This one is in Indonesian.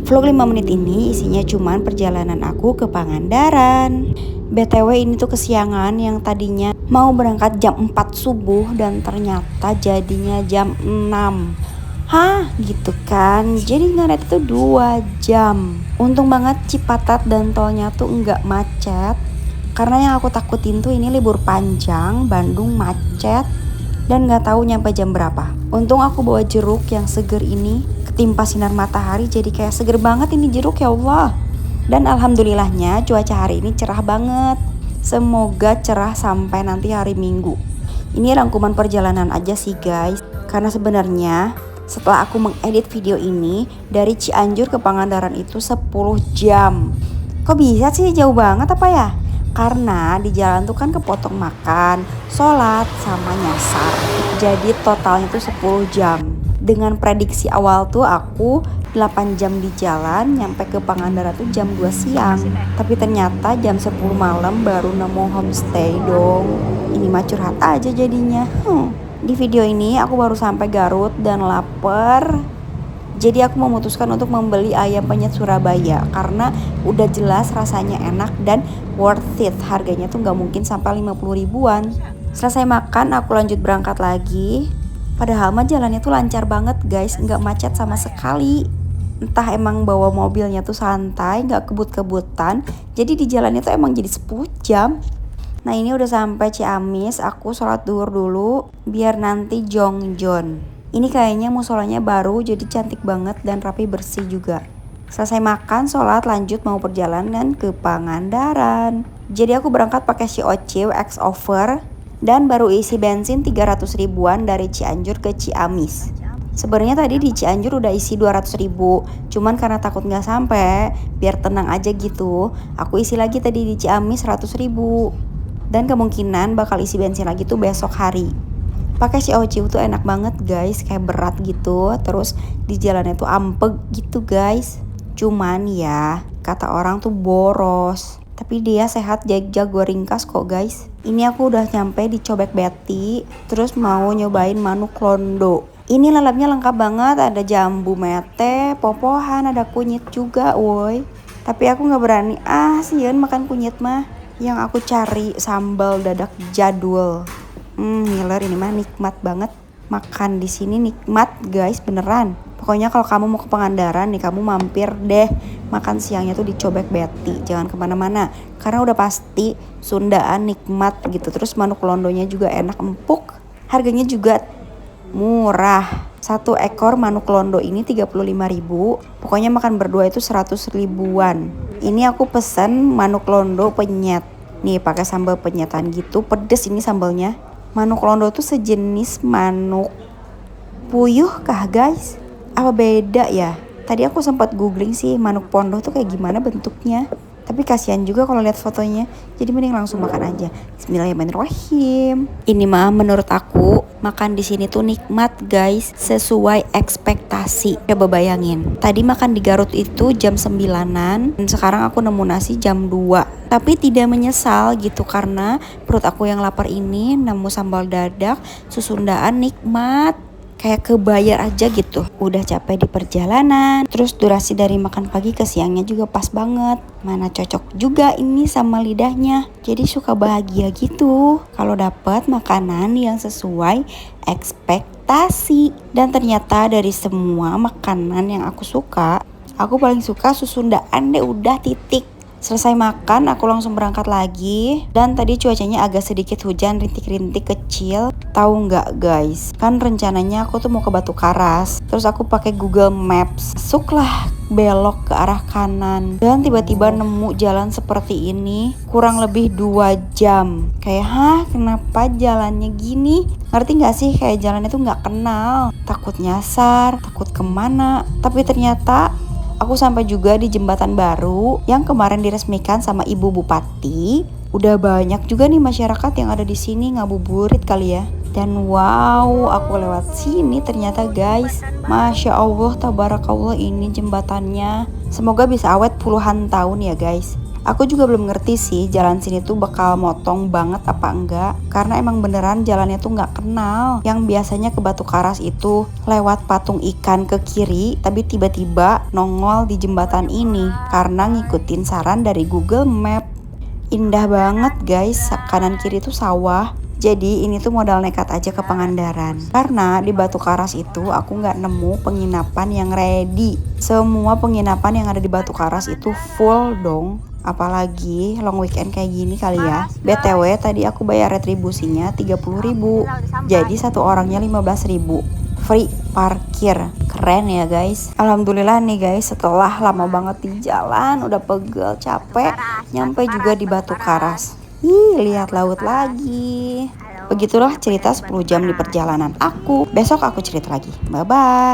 Vlog 5 menit ini isinya cuman perjalanan aku ke Pangandaran. BTW ini tuh kesiangan, yang tadinya mau berangkat jam 4 subuh dan ternyata jadinya jam 6. Hah gitu kan, jadi ngaret itu 2 jam. Untung banget Cipatat dan tolnya tuh nggak macet. Karena yang aku takutin tuh ini libur panjang, Bandung macet dan nggak tahu nyampe jam berapa. Untung aku bawa jeruk yang seger ini, ketimpa sinar matahari jadi kayak seger banget ini jeruk, ya Allah. Dan alhamdulillahnya cuaca hari ini cerah banget. Semoga cerah sampai nanti hari Minggu. Ini rangkuman perjalanan aja sih guys, karena sebenarnya setelah aku mengedit video ini dari Cianjur ke Pangandaran itu 10 jam. Kok bisa sih jauh banget apa ya? Karena di jalan tuh kan kepotong makan, sholat, sama nyasar. Jadi totalnya tuh 10 jam. Dengan prediksi awal tuh aku 8 jam di jalan, nyampe ke Pangandaran tuh jam 2 siang. Tapi ternyata jam 10 malam baru nemu homestay dong. Ini mah curhat aja jadinya. Di video ini aku baru sampai Garut dan lapar. Jadi aku memutuskan untuk membeli ayam penyet Surabaya karena udah jelas rasanya enak dan worth it. Harganya tuh gak mungkin sampai 50 ribuan. Selesai makan aku lanjut berangkat lagi. Padahal mah jalannya tuh lancar banget guys, gak macet sama sekali. Entah emang bawa mobilnya tuh santai, gak kebut-kebutan. Jadi di jalannya tuh emang jadi 10 jam. Nah ini udah sampai Ciamis, aku sholat duhur dulu biar nanti jongjon. Ini kayaknya musolanya baru, jadi cantik banget dan rapi bersih juga. Selesai makan, sholat, lanjut mau perjalanan ke Pangandaran. Jadi aku berangkat pakai COC X Over dan baru isi bensin 300 ribuan dari Cianjur ke Ciamis. Sebenarnya tadi di Cianjur udah isi 200 ribu, cuman karena takut nggak sampai, biar tenang aja gitu, aku isi lagi tadi di Ciamis 100 ribu. Dan kemungkinan bakal isi bensin lagi tuh besok hari. Pakai COC tuh enak banget guys, kayak berat gitu. Terus di jalannya tuh ampeg gitu guys. Cuman ya, kata orang tuh boros. Tapi dia sehat, jago ringkas kok guys. Ini aku udah nyampe di Cobek Betty. Terus mau nyobain manuk londo. Ini lalapnya lengkap banget, ada jambu mete, popohan, ada kunyit juga woi. Tapi aku gak berani, sieun makan kunyit mah. Yang aku cari sambal dadak jadul. Ngiler, ini mah nikmat banget. Makan di sini nikmat guys, beneran. Pokoknya kalau kamu mau ke Pangandaran nih, kamu mampir deh makan siangnya tuh di Cobek Betty. Jangan kemana-mana, karena udah pasti Sundaan nikmat gitu. Terus manuk londonya juga enak, empuk. Harganya juga murah. 1 ekor manuk londo ini 35 ribu. Pokoknya makan berdua itu 100 ribuan. Ini aku pesen manuk londo penyet. Nih pakai sambal penyetan gitu, pedes ini sambalnya. Manuk londo tuh sejenis manuk puyuh kah guys? Apa beda ya? Tadi aku sempat googling sih manuk pondok tuh kayak gimana bentuknya. Tapi kasihan juga kalau lihat fotonya. Jadi mending langsung makan aja. Bismillahirrahmanirrahim. Ini mah menurut aku makan di sini tuh nikmat guys, sesuai ekspektasi. Coba bayangin. Tadi makan di Garut itu jam 9-an dan sekarang aku nemu nasi jam 2. Tapi tidak menyesal gitu karena perut aku yang lapar ini nemu sambal dadak, susundaan nikmat. Kayak kebayar aja gitu. Udah capek di perjalanan, terus durasi dari makan pagi ke siangnya juga pas banget. Mana cocok juga ini sama lidahnya. Jadi suka bahagia gitu kalau dapat makanan yang sesuai ekspektasi. Dan ternyata dari semua makanan yang aku suka, aku paling suka susundaan deh, udah titik. Selesai makan aku langsung berangkat lagi. Dan tadi cuacanya agak sedikit hujan, rintik-rintik kecil. Tahu nggak guys, kan rencananya aku tuh mau ke Batu Karas. Terus aku pakai Google Maps, masuklah belok ke arah kanan. Dan tiba-tiba nemu jalan seperti ini. Kurang lebih 2 jam. Kayak kenapa jalannya gini? Ngerti nggak sih, kayak jalannya tuh nggak kenal. Takut nyasar, takut kemana. Tapi ternyata aku sampai juga di jembatan baru yang kemarin diresmikan sama Ibu Bupati. Udah banyak juga nih masyarakat yang ada di sini ngabuburit kali ya. Dan wow, aku lewat sini ternyata guys. Masya Allah, tabarakallah ini jembatannya. Semoga bisa awet puluhan tahun ya guys. Aku juga belum ngerti sih jalan sini tuh bakal motong banget apa enggak, karena emang beneran jalannya tuh nggak kenal. Yang biasanya ke Batu Karas itu lewat patung ikan ke kiri, tapi tiba-tiba nongol di jembatan ini karena ngikutin saran dari Google Map. Indah banget guys, kanan kiri tuh sawah. Jadi ini tuh modal nekat aja ke Pangandaran. Karena di Batu Karas itu aku nggak nemu penginapan yang ready. Semua penginapan yang ada di Batu Karas itu full dong. Apalagi long weekend kayak gini kali ya. BTW tadi aku bayar retribusinya 30.000. Jadi satu orangnya 15.000. Free parkir. Keren ya guys. Alhamdulillah nih guys, setelah lama banget di jalan, udah pegel, capek, nyampe juga di Batu Karas. Ih, lihat laut lagi. Begitulah cerita 10 jam di perjalanan aku. Besok aku cerita lagi. Bye-bye.